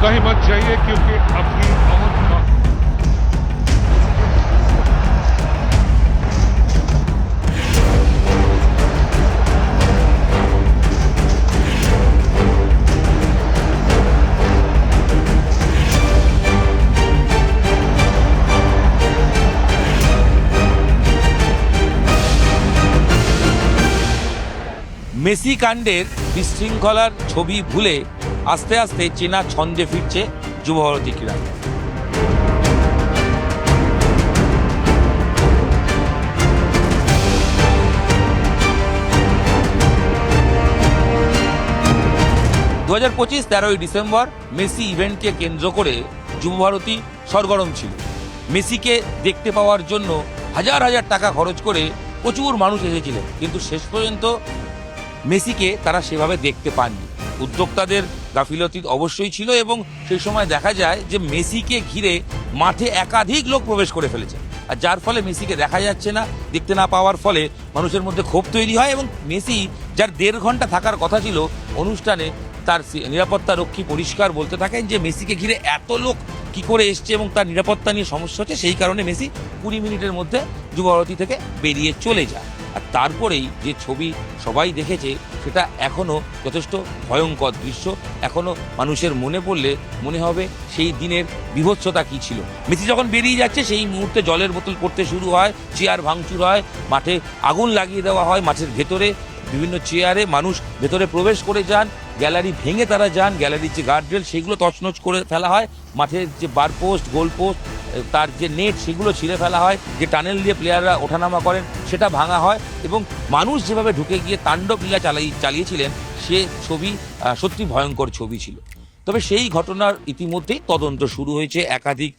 कहीं मत जाइए क्योंकि अभी बहुत মেসি কাণ্ডের বিশৃঙ্খলার ছবি ভুলে আস্তে আস্তে চেনা ছন্দে ফিরছে যুবভারতী ক্রীড়াঙ্গন। দু 2025 13ই ডিসেম্বর মেসি ইভেন্টকে কেন্দ্র করে যুবভারতী সরগরম ছিল। মেসিকে দেখতে পাওয়ার জন্য হাজার হাজার টাকা খরচ করে প্রচুর মানুষ এসেছিলেন, কিন্তু শেষ পর্যন্ত মেসিকে তারা সেভাবে দেখতে পাননি। উদ্যোক্তাদের গাফিলতি অবশ্যই ছিল এবং সেই সময় দেখা যায় যে মেসিকে ঘিরে মাঠে একাধিক লোক প্রবেশ করে ফেলেছে, আর যার ফলে মেসিকে দেখা যাচ্ছে না। দেখতে না পাওয়ার ফলে মানুষের মধ্যে ক্ষোভ তৈরি হয় এবং মেসি, যার 1.5 ঘন্টা থাকার কথা ছিল অনুষ্ঠানে, তার নিরাপত্তা রক্ষী পরিষ্কার বলতে থাকেন যে মেসিকে ঘিরে এত লোক কি করে এসছে এবং তার নিরাপত্তা নিয়ে সমস্যা হচ্ছে, সেই কারণে মেসি 20 মিনিটের মধ্যে যুবভারতী থেকে বেরিয়ে চলে যায়। আর তারপরেই যে ছবি সবাই দেখেছে সেটা এখনও যথেষ্ট ভয়ঙ্কর দৃশ্য। এখনও মানুষের মনে পড়লে মনে হবে সেই দিনের বীভৎসতা কী ছিল। মেসি যখন বেরিয়ে যাচ্ছে সেই মুহূর্তে জলের বোতল পড়তে শুরু হয়, চেয়ার ভাঙচুর হয়, মাঠে আগুন লাগিয়ে দেওয়া হয়, মাঠের ভেতরে বিভিন্ন চেয়ারে মানুষ ভেতরে প্রবেশ করে যান, গ্যালারি ভেঙে তারা যান, গ্যালারির যে গার্ডরেল সেগুলো তছনছ করে ফেলা হয়, মাঠের যে বার পোস্ট, গোল পোস্ট, তার যে নেট সেগুলো ছিঁড়ে ফেলা হয়, যে টানেল দিয়ে প্লেয়াররা ওঠানামা করেন সেটা ভাঙা হয় এবং মানুষ যেভাবে ঢুকে গিয়ে তাণ্ডব লীলা চালিয়েছিলেন সে ছবি সত্যি ভয়ঙ্কর ছবি ছিল। তবে সেই ঘটনার ইতিমধ্যেই তদন্ত শুরু হয়েছে। একাধিক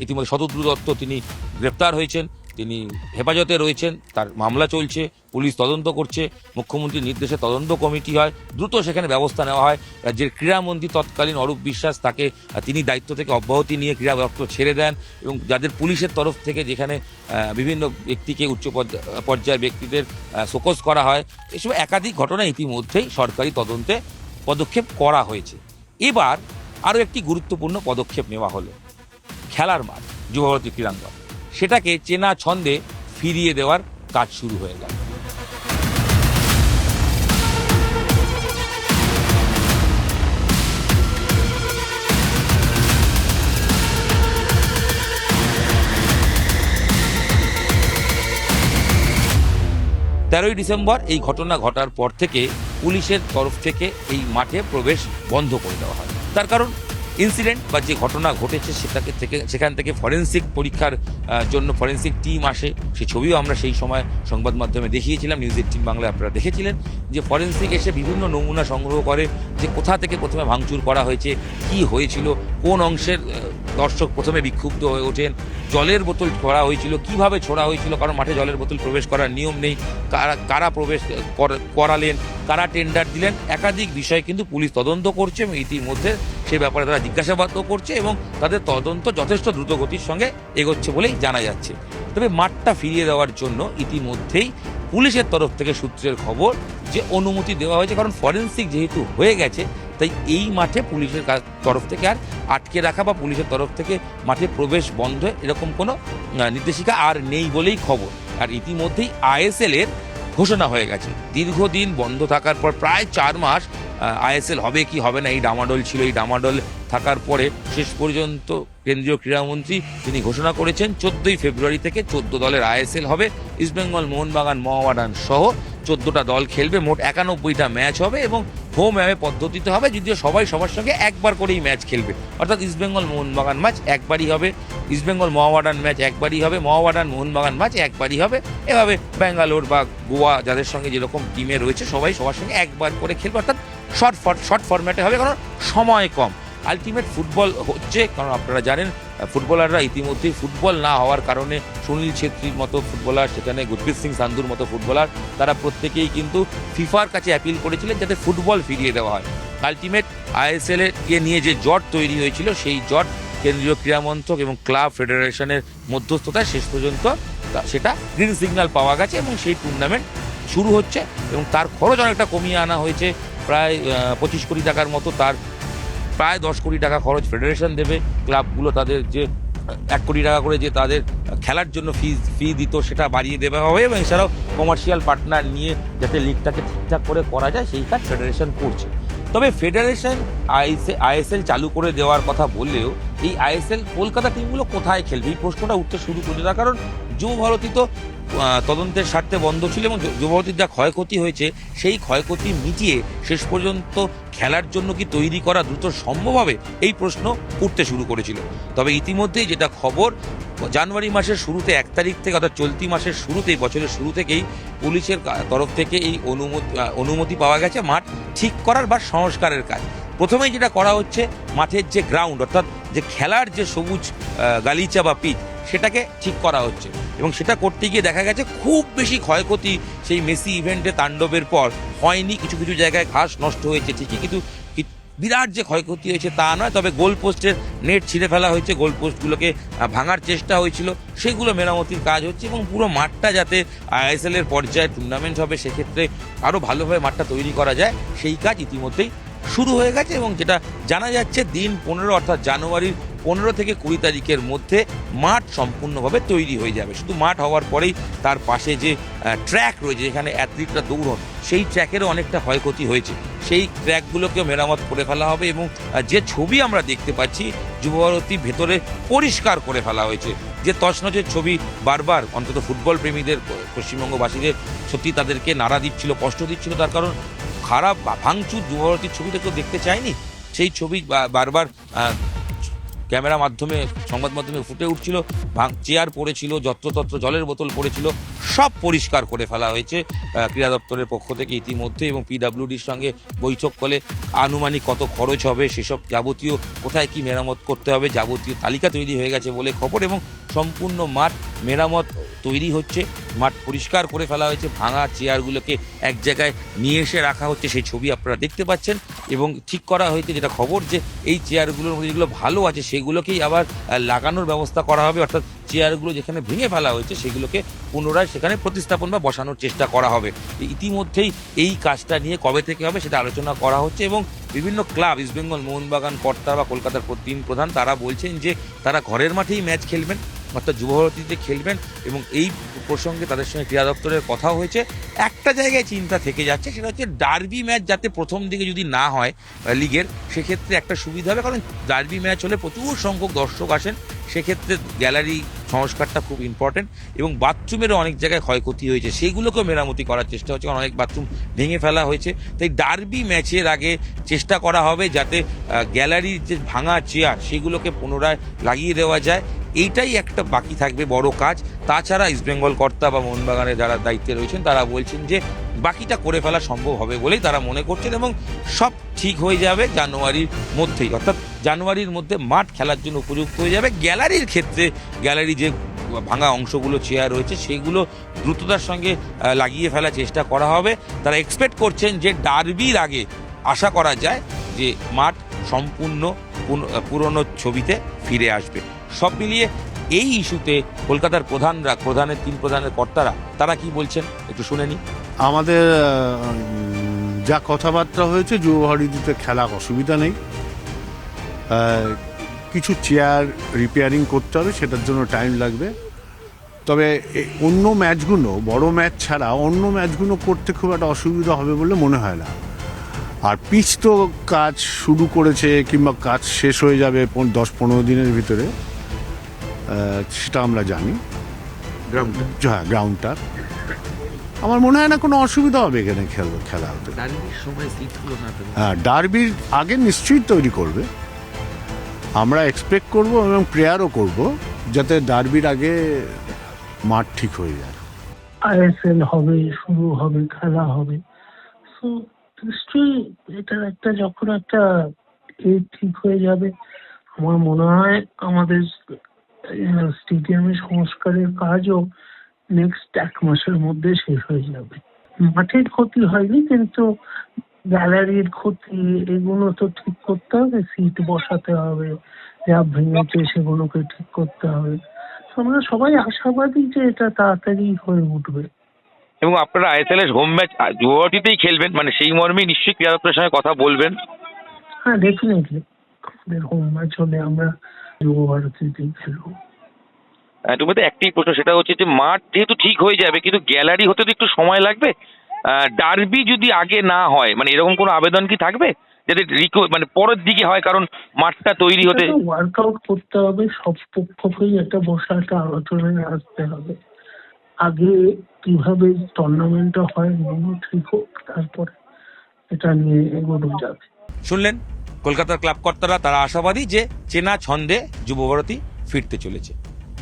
ইতিমধ্যে শতদ্রু দত্ত তিনি গ্রেপ্তার হয়েছেন, তিনি হেফাজতে রয়েছেন, তার মামলা চলছে, পুলিশ তদন্ত করছে, মুখ্যমন্ত্রীর নির্দেশে তদন্ত কমিটি হয়, দ্রুত সেখানে ব্যবস্থা নেওয়া হয়। রাজ্যের ক্রীড়ামন্ত্রী তৎকালীন অরূপ বিশ্বাস, তাকে তিনি দায়িত্ব থেকে অব্যাহতি নিয়ে ক্রীড়া দপ্তর ছেড়ে দেন এবং যাদের পুলিশের তরফ থেকে যেখানে বিভিন্ন ব্যক্তিকে উচ্চ পর্যায়ের ব্যক্তিদের শোকজ করা হয়, এসব একাধিক ঘটনা ইতিমধ্যেই সরকারি তদন্তে পদক্ষেপ করা হয়েছে। এবার আরও একটি গুরুত্বপূর্ণ পদক্ষেপ নেওয়া হলো, খেলার মাঠ যুবভারতী ক্রীড়াঙ্গন, সেটাকে চেনা ছন্দে ফিরিয়ে দেওয়ার কাজ শুরু হয়ে গেল। তেরোই ডিসেম্বর এই ঘটনা ঘটার পর থেকে পুলিশের তরফ থেকে এই মাঠে প্রবেশ বন্ধ করে দেওয়া হয়। তার কারণ ইনসিডেন্ট বা যে ঘটনা ঘটেছে সেখান থেকে ফরেন্সিক পরীক্ষার জন্য ফরেন্সিক টিম আসে। সেই ছবিও আমরা সেই সময় সংবাদ মাধ্যমে দেখিয়েছিলাম, নিউজ 18 বাংলায় আপনারা দেখেছিলেন, যে ফরেন্সিক এসে বিভিন্ন নমুনা সংগ্রহ করে যে কোথা থেকে প্রথমে ভাঙচুর করা হয়েছে, কি হয়েছিল, কোন অংশের দর্শক প্রথমে বিক্ষুব্ধ হয়ে ওঠেন, জলের বোতল ছোড়া হয়েছিল, কিভাবে ছোড়া হয়েছিল, কারণ মাঠে জলের বোতল প্রবেশ করার নিয়ম নেই, কারা প্রবেশ করালেন, কারা টেন্ডার দিলেন, একাধিক বিষয় কিন্তু পুলিশ তদন্ত করছে এবং ইতিমধ্যে সে ব্যাপারে তারা জিজ্ঞাসাবাদও করছে এবং তাদের তদন্ত যথেষ্ট দ্রুতগতির সঙ্গে এগোচ্ছে বলেই জানা যাচ্ছে। তবে মাঠটা ফিরিয়ে দেওয়ার জন্য ইতিমধ্যেই পুলিশের তরফ থেকে সূত্রের খবর যে অনুমতি দেওয়া হয়েছে, কারণ ফরেন্সিক যেহেতু হয়ে গেছে তাই এই মাঠে পুলিশের তরফ থেকে আর আটকে রাখা বা পুলিশের তরফ থেকে মাঠে প্রবেশ বন্ধ এরকম কোনো নির্দেশিকা আর নেই বলেই খবর। আর ইতিমধ্যেই আইএসএল এর ঘোষণা হয়ে গেছে। দীর্ঘদিন বন্ধ থাকার পর প্রায় 4 মাস আইএসএল হবে কি হবে না এই ডামাডোল ছিল। এই ডামাডোল থাকার পরে শেষ পর্যন্ত কেন্দ্রীয় ক্রীড়ামন্ত্রী তিনি ঘোষণা করেছেন 14ই ফেব্রুয়ারি থেকে 14 দলের আইএসএল হবে। ইস্টবেঙ্গল, মোহনবাগান, মোহামেডান সহ 14টা দল খেলবে, মোট 91টা ম্যাচ হবে এবং হোম অ্যাওয়ে পদ্ধতিতে হবে, যদিও সবাই সবার সঙ্গে একবার করেই ম্যাচ খেলবে। অর্থাৎ ইস্টবেঙ্গল মোহনবাগান ম্যাচ একবারই হবে, ইস্টবেঙ্গল মোহামেডান ম্যাচ একবারই হবে, মোহামেডান মোহনবাগান ম্যাচ একবারই হবে। এভাবে ব্যাঙ্গালোর বা গোয়া যাদের সঙ্গে যেরকম টিমে রয়েছে সবাই সবার সঙ্গে একবার করে খেলবে, অর্থাৎ শর্ট ফরম্যাটে হবে, কারণ সময় কম। আলটিমেট ফুটবল হচ্ছে, কারণ আপনারা জানেন ফুটবলাররা ইতিমধ্যেই ফুটবল না হওয়ার কারণে সুনীল ছেত্রীর মতো ফুটবলার, সেখানে গুরপ্রীত সিং সান্ধুর মতো ফুটবলার, তারা প্রত্যেকেই কিন্তু ফিফার কাছে অ্যাপিল করেছিলেন যাতে ফুটবল ফিরিয়ে দেওয়া হয়। আলটিমেট আইএসএল কে নিয়ে যে জট তৈরি হয়েছিল সেই জট কেন্দ্রীয় ক্রীড়ামন্ত্রক এবং ক্লাব ফেডারেশনের মধ্যস্থতায় শেষ পর্যন্ত সেটা গ্রিন সিগন্যাল পাওয়া গেছে এবং সেই টুর্নামেন্ট শুরু হচ্ছে এবং তার খরচ অনেকটা কমিয়ে আনা হয়েছে, প্রায় 25 কোটি টাকার মতো তার প্রায় 10 কোটি টাকা খরচ ফেডারেশন দেবে, ক্লাবগুলো তাদের যে 1 কোটি টাকা করে যে তাদের খেলার জন্য ফি দিত সেটা বাড়িয়ে দেওয়া হবে, এবং এছাড়াও কমার্শিয়াল পার্টনার নিয়ে যাতে লিগটাকে ঠিকঠাক করে করা যায় সেই কাজ ফেডারেশন করছে। তবে ফেডারেশন আইএসএল চালু করে দেওয়ার কথা বললেও এই আইএসএল কলকাতা টিমগুলো কোথায় খেলবে এই প্রশ্নটা উঠতে শুরু করছে। তার কারণ যুব ভারতী তো তদন্তের স্বার্থে বন্ধ ছিল, এবং যুব ভারতীর যা ক্ষয়ক্ষতি হয়েছে সেই ক্ষয়ক্ষতি মিটিয়ে শেষ পর্যন্ত খেলার জন্য কি তৈরি করা দ্রুত সম্ভব হবে এই প্রশ্ন উঠতে শুরু করেছিল। তবে ইতিমধ্যেই যেটা খবর, জানুয়ারি মাসের শুরুতে 1 তারিখ থেকে অর্থাৎ চলতি মাসের শুরুতেই, বছরের শুরু থেকেই পুলিশের তরফ থেকে এই অনুমতি পাওয়া গেছে মাঠ ঠিক করার বা সংস্কারের কাজ। প্রথমেই যেটা করা হচ্ছে, মাঠের যে গ্রাউন্ড অর্থাৎ যে খেলার যে সবুজ গালিচা বা পিচ সেটাকে ঠিক করা হচ্ছে, এবং সেটা করতে গিয়ে দেখা গেছে খুব বেশি ক্ষয়ক্ষতি সেই মেসি ইভেন্টে তাণ্ডবের পর হয়নি। কিছু কিছু জায়গায় ঘাস নষ্ট হয়েছে ঠিকই, কিন্তু বিরাট যে ক্ষয়ক্ষতি হয়েছে তা নয়। তবে গোল পোস্টের নেট ছিঁড়ে ফেলা হয়েছে, গোল পোস্টগুলোকে ভাঙার চেষ্টা হয়েছিল, সেগুলো মেরামতির কাজ হচ্ছে, এবং পুরো মাঠটা যাতে আইএসএল এর পর্যায়ে টুর্নামেন্ট হবে সেক্ষেত্রে আরও ভালোভাবে মাঠটা তৈরি করা যায় সেই কাজ ইতিমধ্যেই শুরু হয়ে গেছে। এবং যেটা জানা যাচ্ছে দিন 15 অর্থাৎ জানুয়ারির 15 থেকে 20 তারিখের মধ্যে মাঠ সম্পূর্ণভাবে তৈরি হয়ে যাবে। শুধু মাঠ হওয়ার পরেই তার পাশে যে ট্র্যাক রয়েছে যেখানে অ্যাথলিটরা দৌড়ন, সেই ট্র্যাকেরও অনেকটা ক্ষয়ক্ষতি হয়েছে, সেই ট্র্যাকগুলোকেও মেরামত করে ফেলা হবে। এবং যে ছবি আমরা দেখতে পাচ্ছি যুব ভারতী ভেতরে পরিষ্কার করে ফেলা হয়েছে, যে তছনছের ছবি বারবার অন্তত ফুটবল প্রেমীদের পশ্চিমবঙ্গবাসীদের সত্যি তাদেরকে নাড়া দিচ্ছিল, কষ্ট দিচ্ছিল। তার কারণ খারাপ ভাঙচুর যুব ভারতীর ছবিটা কেউ দেখতে চায়নি, সেই ছবি বারবার ক্যামেরা মাধ্যমে সংবাদ মাধ্যমে ফুটে উঠছিল। চেয়ার পড়েছিল, যত্রতত্র জলের বোতল পড়েছিল, সব পরিষ্কার করে ফেলা হয়েছে ক্রীড়া দপ্তরের পক্ষ থেকে ইতিমধ্যে। এবং পিডাব্লিউডির সঙ্গে বৈঠক করে আনুমানিক কত খরচ হবে সেসব যাবতীয় কোথায় কি মেরামত করতে হবে যাবতীয় তালিকা তৈরি হয়ে গেছে বলে খবর, এবং সম্পূর্ণ মাঠ মেরামত তৈরি হচ্ছে, মাঠ পরিষ্কার করে ফেলা হয়েছে, ভাঙা চেয়ারগুলোকে এক জায়গায় নিয়ে এসে রাখা হচ্ছে, সেই ছবি আপনারা দেখতে পাচ্ছেন। এবং ঠিক করা হয়েছে যেটা খবর, যে এই চেয়ারগুলোর মধ্যে যেগুলো ভালো আছে সেগুলোকেই আবার লাগানোর ব্যবস্থা করা হবে, অর্থাৎ চেয়ারগুলো যেখানে ভেঙে ফেলা হয়েছে সেগুলোকে পুনরায় সেখানে প্রতিস্থাপন বা বসানোর চেষ্টা করা হবে। ইতিমধ্যেই এই কাজটা নিয়ে কবে থেকে হবে সেটা আলোচনা করা হচ্ছে, এবং বিভিন্ন ক্লাব ইস্টবেঙ্গল, মোহনবাগান, কর্তা বা কলকাতার টিম প্রধান তারা বলছেন যে তারা ঘরের মাঠেই ম্যাচ খেলবেন, অর্থাৎ যুব ভারতীতে খেলবেন। এবং এই প্রসঙ্গে তাদের সঙ্গে ক্রীড়া দপ্তরের কথা হয়েছে। একটা জায়গায় চিন্তা থেকে যাচ্ছে, সেটা হচ্ছে ডার্বি ম্যাচ যাতে প্রথম দিকে যদি না হয় লিগের, সেক্ষেত্রে একটা সুবিধা হবে, কারণ ডার্বি ম্যাচ হলে প্রচুর সংখ্যক দর্শক আসেন, সেক্ষেত্রে গ্যালারি সংস্কারটা খুব ইম্পর্টেন্ট। এবং বাথরুমেরও অনেক জায়গায় ক্ষয়ক্ষতি হয়েছে, সেগুলোকেও মেরামতি করার চেষ্টা হচ্ছে, কারণ অনেক বাথরুম ভেঙে ফেলা হয়েছে। তাই ডার্বি ম্যাচের আগে চেষ্টা করা হবে যাতে গ্যালারির যে ভাঙা চেয়ার সেগুলোকে পুনরায় লাগিয়ে দেওয়া যায়, এইটাই একটা বাকি থাকবে বড় কাজ। তাছাড়া ইস্টবেঙ্গল কর্তা বা মোহনবাগানের যারা দায়িত্বে রয়েছেন তারা বলছেন যে বাকিটা করে ফেলা সম্ভব হবে বলেই তারা মনে করছেন, এবং সব ঠিক হয়ে যাবে জানুয়ারির মধ্যেই, অর্থাৎ জানুয়ারির মধ্যে মাঠ খেলার জন্য উপযুক্ত হয়ে যাবে। গ্যালারির ক্ষেত্রে গ্যালারি যে ভাঙা অংশগুলো চেয়ার রয়েছে সেগুলো দ্রুততার সঙ্গে লাগিয়ে ফেলার চেষ্টা করা হবে। তারা এক্সপেক্ট করছেন যে ডার্বির আগে আশা করা যায় যে মাঠ সম্পূর্ণ পুরনো ছবিতে ফিরে আসবে। সব মিলিয়ে এই ইস্যুতে কলকাতার প্রধানের 3 প্রধানের কর্তারা তারা কি বলছেন একটু শুনে নি। আমাদের যা কথাবার্তা হয়েছে, যুব ভারতীতে খেলা অসুবিধা নেই, কিছু চেয়ার রিপেয়ারিং করতে হবে, সেটার জন্য টাইম লাগবে। তবে অন্য ম্যাচগুলো, বড় ম্যাচ ছাড়া অন্য ম্যাচগুলো করতে খুব একটা অসুবিধা হবে বলে মনে হয় না। আর পিচ তো কাজ শুরু করেছে, কিংবা কাজ শেষ হয়ে যাবে 10-15 দিনের ভিতরে, সেটা আমরা জানি। হ্যাঁ, গ্রাউন্ডটা আমার মনে হয় না কোনো অসুবিধা হবে এখানে খেলা হতে। হ্যাঁ, ডার্বির আগে নিশ্চয়ই তৈরি করবে, আমরা এক্সপেক্ট করব এবং প্রেয়ারও করব যাতে ডার্বির আগে মাঠ ঠিক হয়ে যায়। আইএসএল হবে, শুরু হবে, খেলা হবে, সো নিশ্চয়ই এটার একটা যখন একটা ঠিক হয়ে যাবে, আমার মনে হয় আমাদের স্টেডিয়ামের সংস্কারের কাজও নেক্সট 1 মাসের মধ্যে শেষ হয়ে যাবে। মাঠের ক্ষতি হয়নি, কিন্তু গ্যালারির ক্ষতি এগুলো তো ঠিক করতে হবে, সিট বসাতে হবে, যা ভেঙেছে সেগুলোকে ঠিক করতে হবে। আমরা সবাই আশাবাদী যে এটা তাড়াতাড়ি হয়ে উঠবে। এবং আপনারা আইএসএল এর হোম ম্যাচ যুব ভারতীতেই খেলবেন, মানে সেই মর্মেই নিশ্চয়ই ক্রীড়া দপ্তরের সঙ্গে কথা বলবেন। হ্যাঁ, ডেফিনেটলি। আমাদের হোম ম্যাচ হলে আমরা যুব ভারতীতেই খেলবো। তোমার তো একটাই প্রশ্ন, সেটা হচ্ছে যে মাঠ যেহেতু ঠিক হয়ে যাবে কিন্তু গ্যালারি হতে তো একটু সময় লাগবে। ডার্বি যদি আগে না হয়, মানে এরকম কোনো আবেদন কি থাকবে যাতে মানে পরের দিকে হয়, কারণ মাঠটা তৈরি হতে ওয়ার্কআউট করতে হবে, সব পক্ষকেই একটা বসে একটা আলোচনায় আসতে হবে। আগে কিভাবে টুর্নামেন্টটা হয় মনে ঠিক হোক, তারপরে এটা নিয়ে এগোনো যাবে। শুনলেন কলকাতার ক্লাব কর্তারা, তারা আশাবাদী যে চেনা ছন্দে যুবভারতী ফিরতে চলেছে।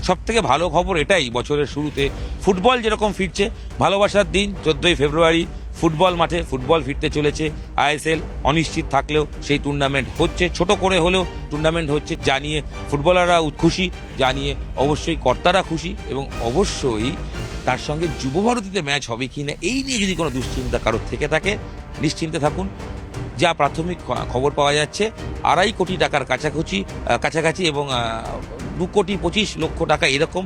সব থেকে ভালো খবর এটাই, বছরের শুরুতে ফুটবল যেরকম ফিরছে, ভালোবাসার দিন 14ই ফেব্রুয়ারি ফুটবল মাঠে ফুটবল ফিরতে চলেছে। আইএসএল অনিশ্চিত থাকলেও সেই টুর্নামেন্ট হচ্ছে, ছোট করে হলেও টুর্নামেন্ট হচ্ছে, জানিয়ে ফুটবলাররা খুশি, জানিয়ে অবশ্যই কর্তারা খুশি, এবং অবশ্যই তার সঙ্গে যুবভারতীতে ম্যাচ হবে কিনা এই নিয়ে যদি কোনো দুশ্চিন্তা কারোর থেকে থাকে, নিশ্চিন্তে থাকুন। যা প্রাথমিক খবর পাওয়া যাচ্ছে 2.5 কোটি টাকার কাছাকাছি এবং 2,25,00,000 টাকা এরকম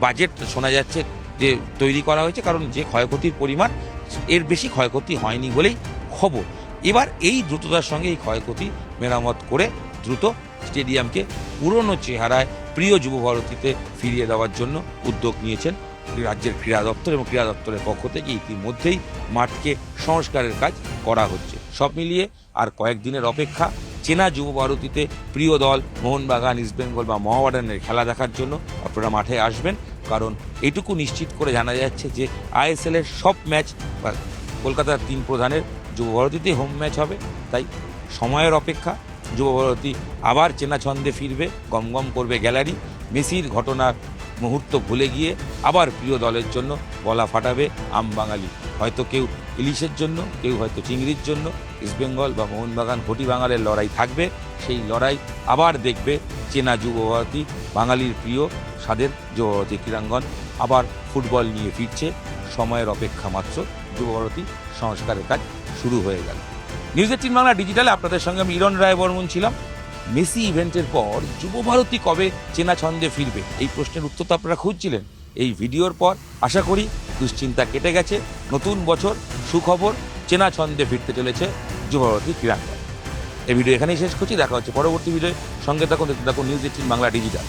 বাজেট শোনা যাচ্ছে যে তৈরি করা হয়েছে, কারণ যে ক্ষয়ক্ষতির পরিমাণ এর বেশি ক্ষয়ক্ষতি হয়নি বলেই খবর। এবার এই দ্রুততার সঙ্গে এই ক্ষয়ক্ষতি মেরামত করে দ্রুত স্টেডিয়ামকে পুরনো চেহারায় প্রিয় যুবভারতীতে ফিরিয়ে দেওয়ার জন্য উদ্যোগ নিয়েছেন রাজ্যের ক্রীড়া দপ্তর, এবং ক্রীড়া দপ্তরের পক্ষ থেকে ইতিমধ্যেই মাঠকে সংস্কারের কাজ করা হচ্ছে। সব মিলিয়ে আর কয়েকদিনের অপেক্ষা চেনা যুবভারতীতে প্রিয় দল মোহনবাগান, ইস্টবেঙ্গল বা মোহামেডানের খেলা দেখার জন্য আপনারা মাঠে আসবেন, কারণ এইটুকু নিশ্চিত করে জানা যাচ্ছে যে আইএসএলের সব ম্যাচ বা কলকাতার 3 প্রধানের যুবভারতীতে হোম ম্যাচ হবে। তাই সময়ের অপেক্ষা, যুবভারতী আবার চেনা ছন্দে ফিরবে, গমগম করবে গ্যালারি, মেসির ঘটনার মুহূর্ত ভুলে গিয়ে আবার প্রিয় দলের জন্য গলা ফাটাবে আম বাঙালি। হয়তো কেউ ইলিশের জন্য, কেউ হয়তো চিংড়ির জন্য ইস্টবেঙ্গল বা মোহনবাগান ঘটি বাঙালের লড়াই থাকবে। সেই লড়াই আবার দেখবে চেনা যুবভারতী, বাঙালির প্রিয় স্বাদের যুবভারতী ক্রীড়াঙ্গন আবার ফুটবল নিয়ে ফিরছে। সময়ের অপেক্ষা মাত্র, যুবভারতী সংস্কারের কাজ শুরু হয়ে গেল। নিউজ 18 বাংলা ডিজিটালে আপনাদের সঙ্গে আমি ইরণ রায় বর্মন ছিলাম। মেসি ইভেন্টের পর যুবভারতী কবে চেনা ছন্দে ফিরবে, এই প্রশ্নের উত্তর তো আপনারা খুঁজছিলেন। এই ভিডিওর পর আশা করি দুশ্চিন্তা কেটে গেছে। নতুন বছর, সুখবর, চেনা ছন্দে ফিরতে চলেছে যুবভারতী ক্রীড়াঙ্গন। এই ভিডিও এখানেই শেষ করছি, দেখা হচ্ছে পরবর্তী ভিডিওয়। সঙ্গে থাকুন, দেখতে থাকুন নিউজ 18 বাংলা ডিজিটাল।